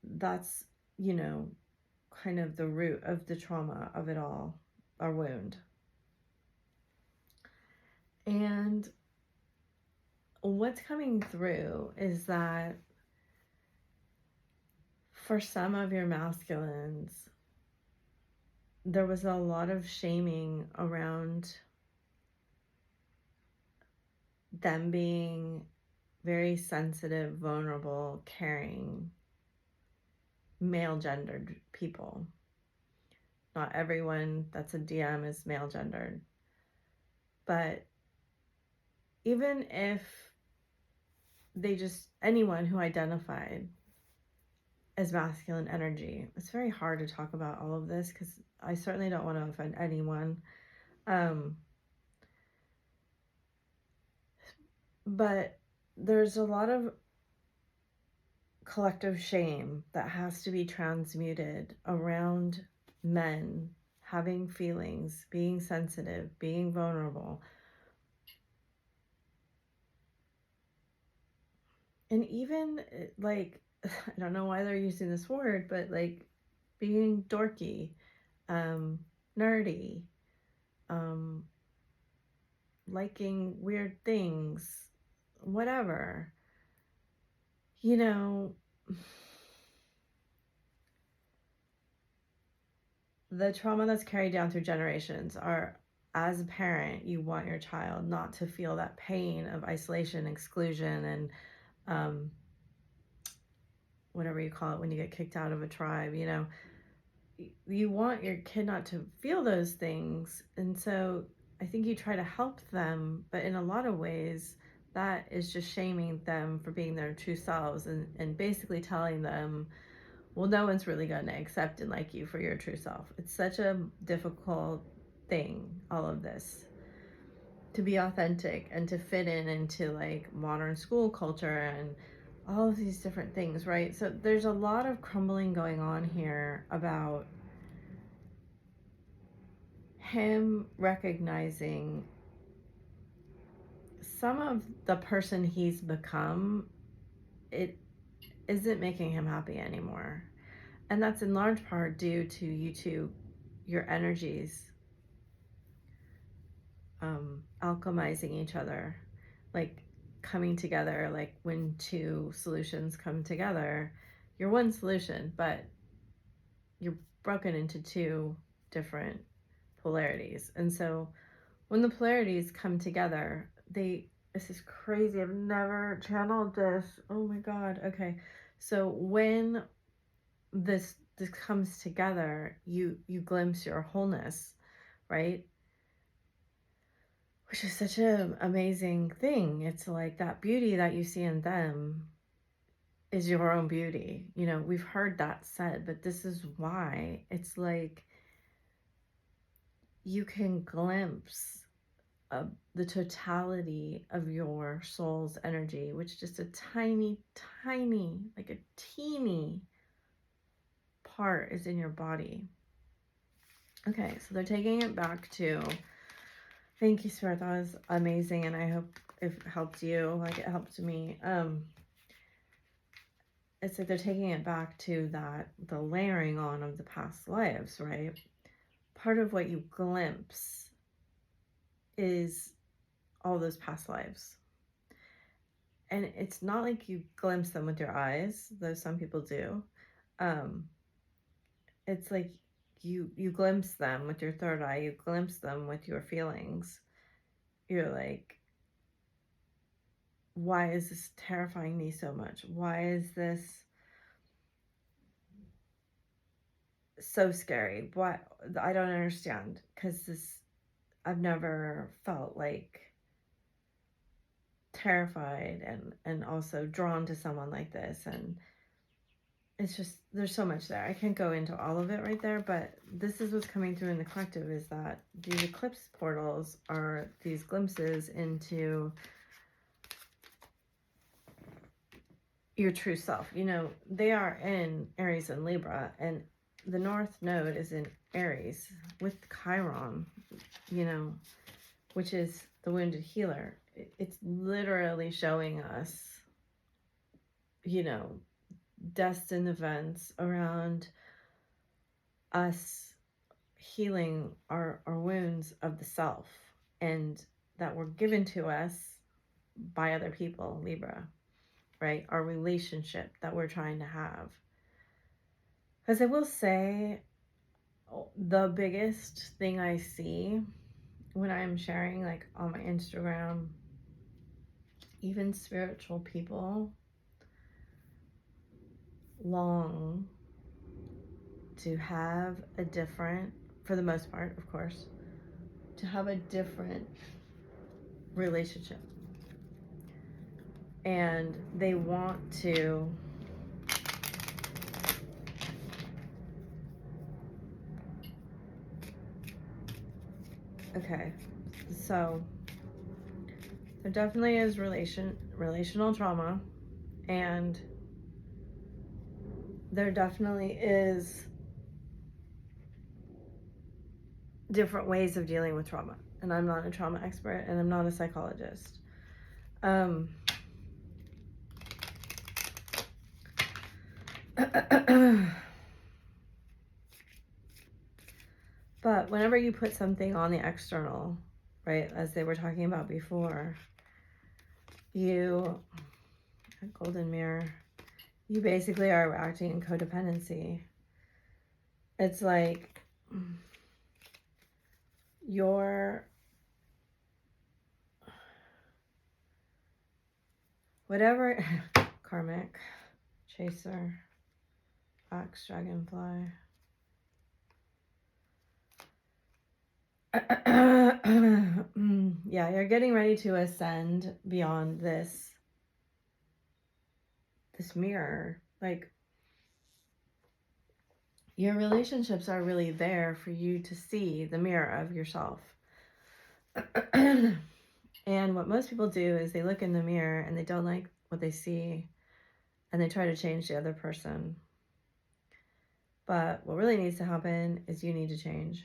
That's, kind of the root of the trauma of it all, our wound. And what's coming through is that for some of your masculines, there was a lot of shaming around them being very sensitive, vulnerable, caring, male gendered people. Not everyone that's a DM is male gendered. But even if anyone who identified as masculine energy, it's very hard to talk about all of this because I certainly don't want to offend anyone. But there's a lot of collective shame that has to be transmuted around men having feelings, being sensitive, being vulnerable. And even like, I don't know why they're using this word, but like being dorky, nerdy, liking weird things, whatever. The trauma that's carried down through generations are, as a parent, you want your child not to feel that pain of isolation, exclusion, and whatever you call it when you get kicked out of a tribe. You want your kid not to feel those things, and so I think you try to help them, but in a lot of ways that is just shaming them for being their true selves, and basically telling them, well, no one's really going to accept and like you for your true self. It's such a difficult thing, all of this, to be authentic and to fit in into like modern school culture and all of these different things, right? So there's a lot of crumbling going on here about him recognizing some of the person he's become, it isn't making him happy anymore. And that's in large part due to you two, your energies alchemizing each other, like coming together. Like when two solutions come together, you're one solution, but you're broken into two different polarities. And so when the polarities come together, this is crazy. I've never channeled this. Oh my God. Okay. So when this comes together, you glimpse your wholeness, right? Which is such an amazing thing. It's like that beauty that you see in them is your own beauty. You know, we've heard that said, but this is why it's like you can glimpse the totality of your soul's energy, which is just a tiny, tiny, like a teeny part is in your body. Okay, so they're taking it back to, thank you, Spirit, that was amazing, and I hope it helped you like it helped me. It's like they're taking it back to that, the layering on of the past lives, right? Part of what you glimpse is all those past lives. And it's not like you glimpse them with your eyes, though some people do. It's like you glimpse them with your third eye, you glimpse them with your feelings. You're like, why is this terrifying me so much? Why is this so scary? What? I don't understand, because I've never felt like terrified and also drawn to someone like this. And it's just, there's so much there. I can't go into all of it right there, but this is what's coming through in the collective, is that these eclipse portals are these glimpses into your true self. You know, they are in Aries and Libra, and the North Node is in Aries with Chiron, you know, which is the wounded healer. It's literally showing us, you know, destined events around us healing our wounds of the self, and that were given to us by other people, Libra, right? Our relationship that we're trying to have. Because I will say, the biggest thing I see when I'm sharing, like on my Instagram, even spiritual people long to have a different, for the most part, of course, to have a different relationship. And they want to okay, so there definitely is relational trauma, and there definitely is different ways of dealing with trauma. And I'm not a trauma expert, and I'm not a psychologist. But whenever you put something on the external, right, as they were talking about before, a golden mirror, you basically are acting in codependency. It's like your whatever karmic chaser, ox, dragonfly. Yeah, you're getting ready to ascend beyond this mirror. Like, your relationships are really there for you to see the mirror of yourself. And what most people do is they look in the mirror and they don't like what they see, and they try to change the other person. But what really needs to happen is you need to change.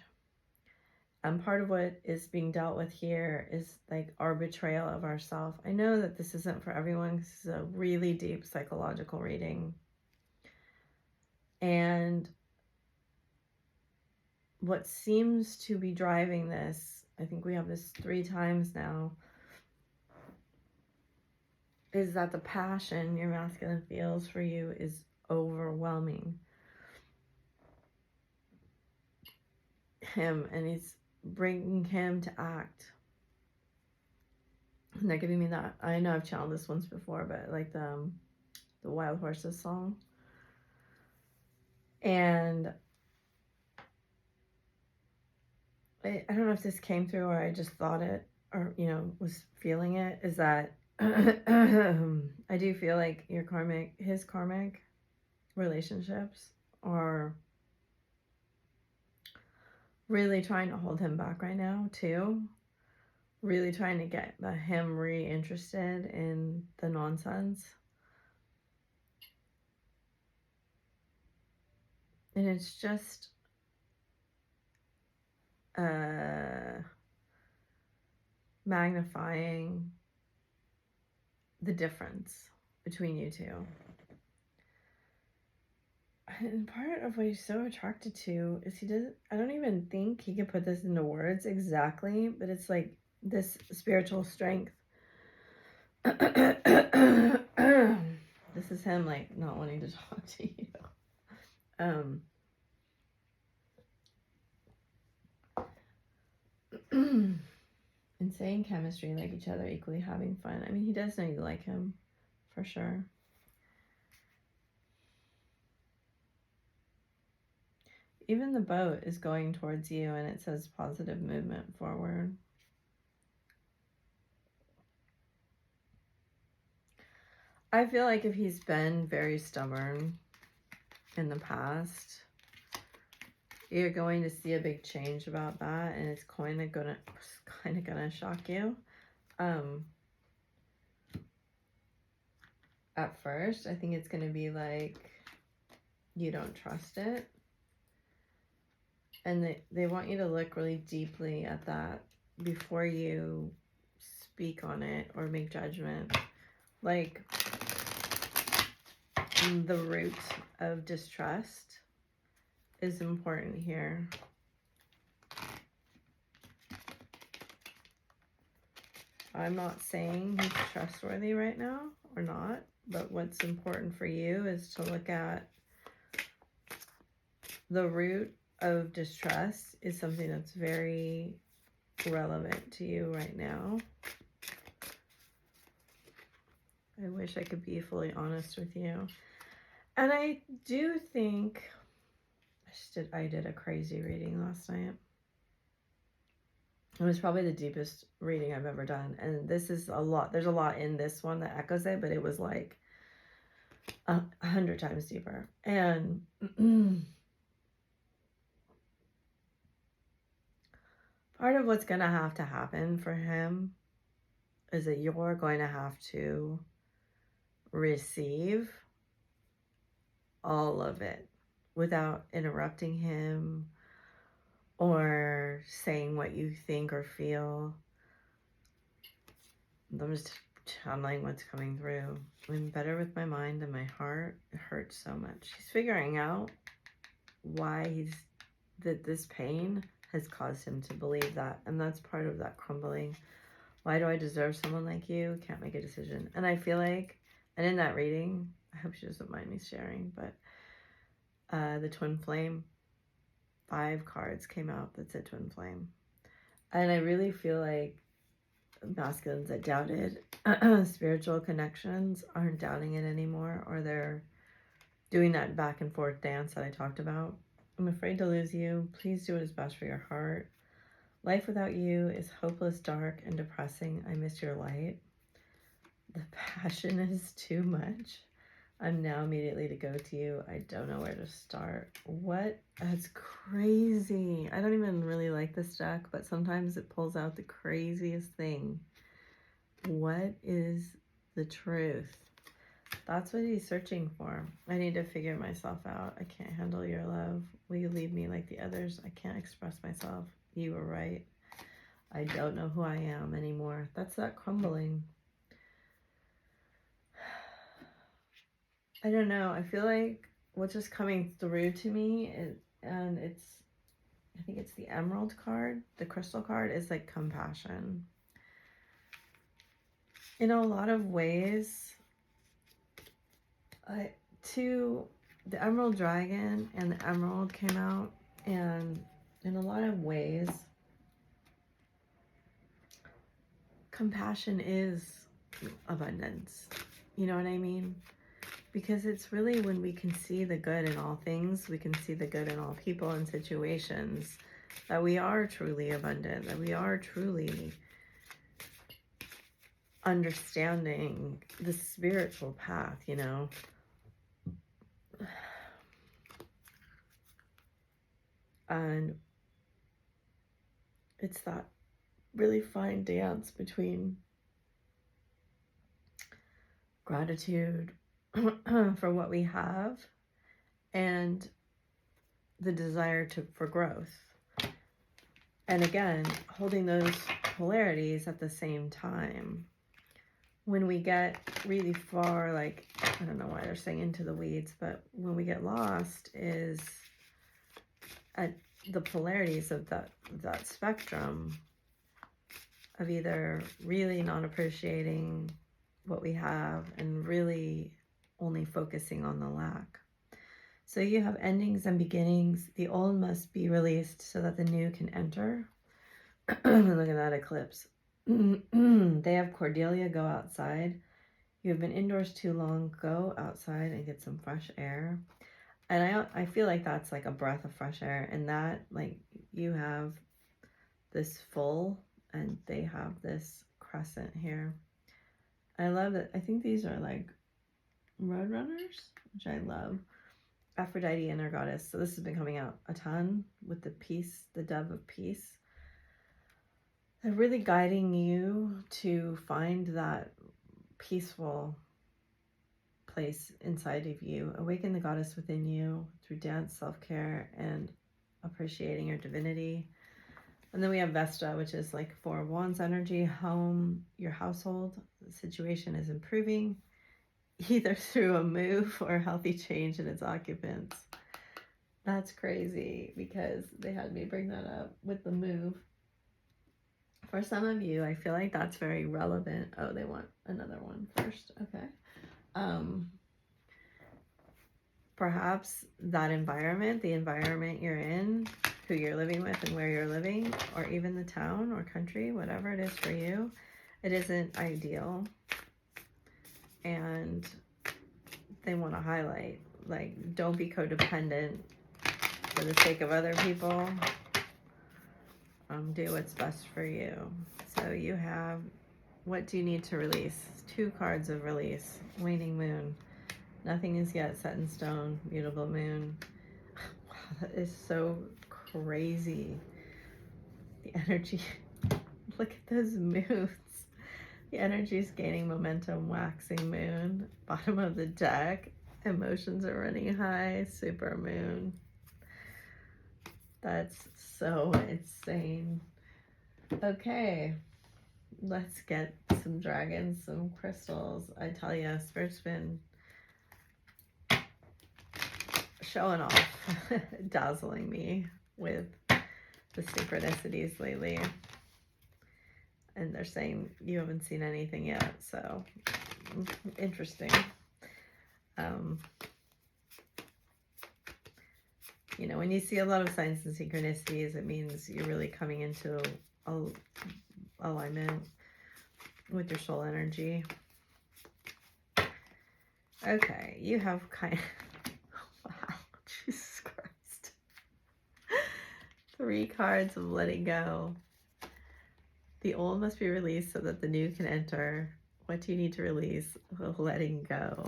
And part of what is being dealt with here is like our betrayal of ourself. I know that this isn't for everyone. This is a really deep psychological reading. And what seems to be driving this I think we have this 3 times now, is that the passion your masculine feels for you is overwhelming him, and he's bringing him to act. And they're giving me that. I know I've channeled this once before, but like the Wild Horses song. And I don't know if this came through or I just thought it, or, you know, was feeling it, is that I do feel like his karmic relationships are really trying to hold him back right now too. Really trying to get him re-interested in the nonsense. And it's just magnifying the difference between you two. And part of what he's so attracted to is I don't even think he could put this into words exactly, but it's like this spiritual strength. This is him like not wanting to talk to you. Insane chemistry, like each other, equally having fun. I mean, he does know you like him, for sure. Even the boat is going towards you, and it says positive movement forward. I feel like if he's been very stubborn in the past, you're going to see a big change about that, and it's kind of gonna shock you. At first, I think it's gonna be like you don't trust it, and they want you to look really deeply at that before you speak on it or make judgment. Like the root of distrust is important here. I'm not saying he's trustworthy right now or not, but what's important for you is to look at the root of distrust is something that's very relevant to you right now. I wish I could be fully honest with you. And I do think I did a crazy reading last night. It was probably the deepest reading I've ever done. And this is a lot. There's a lot in this one that echoes it, but it was like 100 times deeper. And part of what's going to happen for him is that you're going to have to receive all of it without interrupting him or saying what you think or feel. I'm just channeling what's coming through. I'm better with my mind than my heart. It hurts so much. He's figuring out why this pain has caused him to believe that. And that's part of that crumbling. Why do I deserve someone like you? Can't make a decision. And I feel like, and in that reading, I hope she doesn't mind me sharing, but the twin flame, 5 cards came out that said twin flame. And I really feel like masculines that doubted spiritual connections aren't doubting it anymore, or they're doing that back and forth dance that I talked about. I'm afraid to lose you. Please do what is best for your heart. Life without you is hopeless, dark, and depressing. I miss your light. The passion is too much. I'm now immediately to go to you. I don't know where to start. What? That's crazy. I don't even really like this deck, but sometimes it pulls out the craziest thing. What is the truth? That's what he's searching for. I need to figure myself out. I can't handle your love. Will you leave me like the others? I can't express myself. You were right. I don't know who I am anymore. That's that crumbling. I don't know. I feel like what's just coming through to me is, and it's I think it's the emerald card, the crystal card, is like compassion. In a lot of ways, the emerald dragon and the emerald came out, and in a lot of ways, compassion is abundance. You know what I mean? Because it's really when we can see the good in all things, we can see the good in all people and situations, that we are truly abundant, that we are truly understanding the spiritual path, you know. And it's that really fine dance between gratitude for what we have and the desire for growth. And again, holding those polarities at the same time. When we get really far, like, I don't know why they're saying into the weeds, but when we get lost is at the polarities of that spectrum of either really not appreciating what we have and really only focusing on the lack. So you have endings and beginnings. The old must be released so that the new can enter. Look at that eclipse. They have Cordelia, go outside. You have been indoors too long. Go outside and get some fresh air. And I feel like that's like a breath of fresh air. And that, like, you have this full and they have this crescent here. I love it. I think these are like roadrunners, which I love. Aphrodite, inner goddess. So this has been coming out a ton with the peace, the dove of peace. They're really guiding you to find that peaceful place inside of you. Awaken the goddess within you through dance, self-care, and appreciating your divinity. And then we have Vesta, which is like Four of Wands energy, home, your household. The situation is improving, either through a move or healthy change in its occupants. That's crazy because they had me bring that up with the move. For some of you, I feel like that's very relevant. Oh, they want another one first. Okay. Perhaps that environment, the environment you're in, who you're living with and where you're living, or even the town or country, whatever it is for you, it isn't ideal. And they want to highlight, like, don't be codependent for the sake of other people. Do what's best for you. So you have, what do you need to release? 2 cards of release. Waning moon. Nothing is yet set in stone. Mutable moon. Wow, that is so crazy. The energy. Look at those moons. The energy is gaining momentum. Waxing moon. Bottom of the deck. Emotions are running high. Super moon. That's so insane. Okay. Let's get some dragons, some crystals. I tell you, Spirit's been showing off, dazzling me with the synchronicities lately. And they're saying you haven't seen anything yet, so interesting. You know, when you see a lot of signs and synchronicities, it means you're really coming into alignment with your soul energy. Okay, you have kind of, wow, Jesus Christ. 3 cards of letting go. The old must be released so that the new can enter. What do you need to release? Letting go.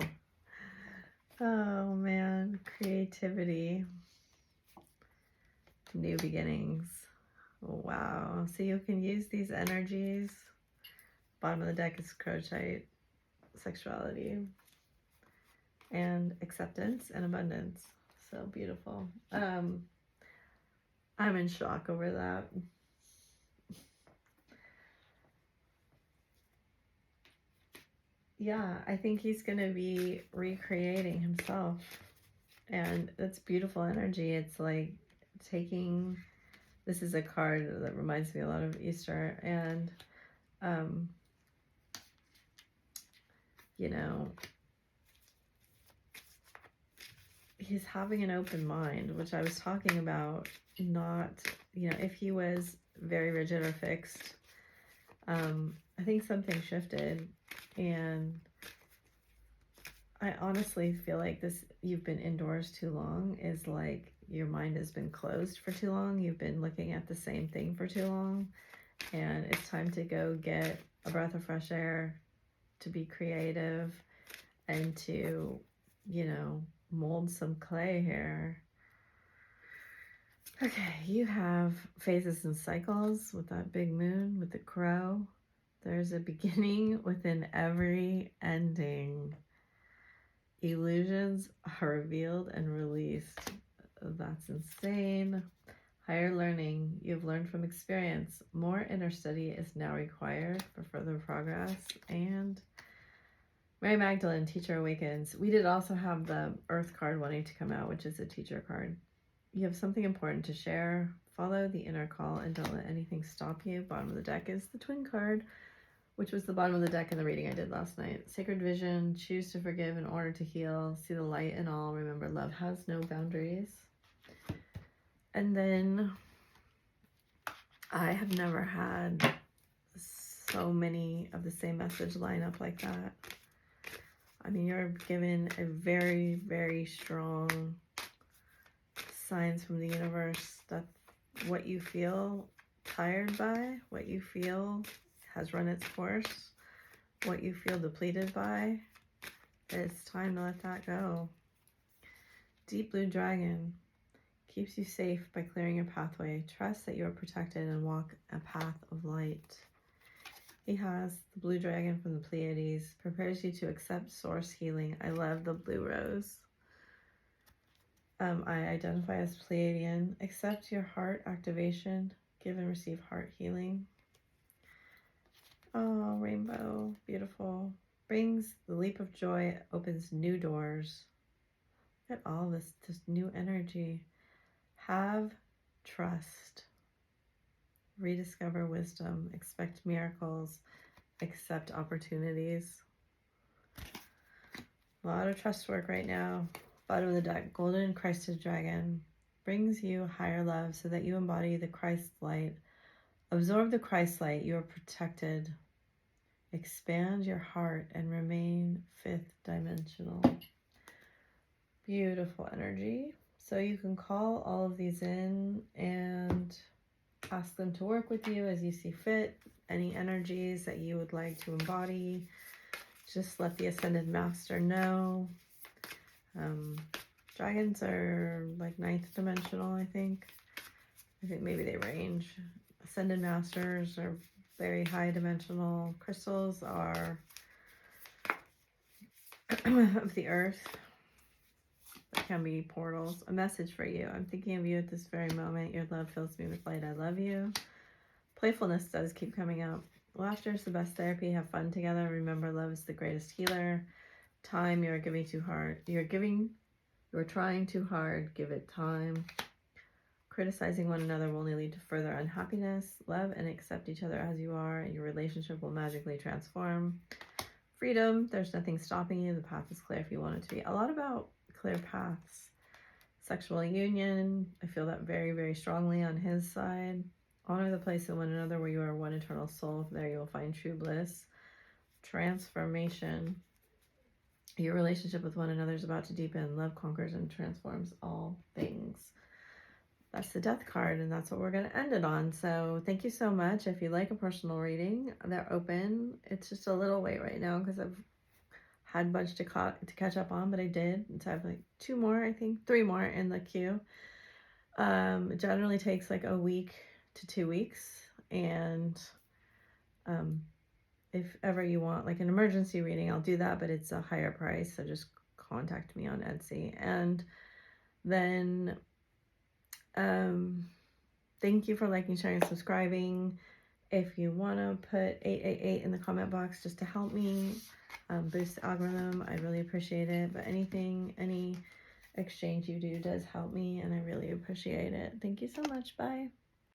Oh man, creativity. New beginnings. Wow. So you can use these energies. Bottom of the deck is crochet, sexuality, and acceptance and abundance. So beautiful. I'm in shock over that. Yeah, I think he's going to be recreating himself. And that's beautiful energy. It's like taking this is a card that reminds me a lot of Easter, and you know, he's having an open mind, which I was talking about. Not, you know, if he was very rigid or fixed, I think something shifted, and I honestly feel like this, you've been indoors too long, is like your mind has been closed for too long. You've been looking at the same thing for too long, and it's time to go get a breath of fresh air, to be creative, and to, you know, mold some clay here. Okay, you have phases and cycles with that big moon, with the crow. There's a beginning within every ending. Illusions are revealed and released. That's insane. Higher learning. You've learned from experience. More inner study is now required for further progress. And Mary Magdalene, Teacher Awakens. We did also have the Earth card wanting to come out, which is a teacher card. You have something important to share. Follow the inner call and don't let anything stop you. Bottom of the deck is the Twin card, which was the bottom of the deck in the reading I did last night. Sacred vision. Choose to forgive in order to heal. See the light in all. Remember, love has no boundaries. And then I have never had so many of the same message line up like that. I mean, you're given a very, very strong signs from the universe that what you feel tired by, what you feel has run its course, what you feel depleted by, it's time to let that go. Deep blue dragon keeps you safe by clearing your pathway. Trust that you are protected and walk a path of light. He has the blue dragon from the Pleiades, prepares you to accept source healing. I love the blue rose. I identify as Pleiadian. Accept your heart activation. Give and receive heart healing. Oh, rainbow. Beautiful. Brings the leap of joy. Opens new doors. Look at all this new energy. Have trust. Rediscover wisdom. Expect miracles. Accept opportunities. A lot of trust work right now. Bottom of the deck, golden Christed dragon brings you higher love so that you embody the Christ light. Absorb the Christ light. You are protected. Expand your heart and remain fifth dimensional. Beautiful energy. So you can call all of these in and ask them to work with you as you see fit. Any energies that you would like to embody, just let the Ascended Master know. Dragons are like ninth dimensional, I think. I think maybe they range. Ascended Masters are very high dimensional. Crystals are of the earth. There can be portals. A message for you. I'm thinking of you at this very moment. Your love fills me with light. I love you. Playfulness does keep coming up. Laughter is the best therapy. Have fun together. Remember, love is the greatest healer. Time, you are giving too hard. You're trying too hard. Give it time. Criticizing one another will only lead to further unhappiness. Love and accept each other as you are, and your relationship will magically transform. Freedom, there's nothing stopping you. The path is clear if you want it to be. A lot about clear paths. Sexual union, I feel that very, very strongly on his side. Honor the place in one another where you are one eternal soul. There you will find true bliss. Transformation. Your relationship with one another is about to deepen. Love conquers and transforms all things. That's the Death card, and that's what we're going to end it on. So thank you so much. If you like a personal reading, they're open. It's just a little wait right now because I've had a bunch to catch up on, but I did. So I have like 2 more, I think 3 more in the queue. It generally takes like a week to 2 weeks, and if ever you want like an emergency reading, I'll do that, but it's a higher price, so just contact me on Etsy. And then thank you for liking, sharing, subscribing. If you want to put 888 in the comment box just to help me boost the algorithm, I really appreciate it. But any exchange you do does help me, and I really appreciate it. Thank you so much. Bye.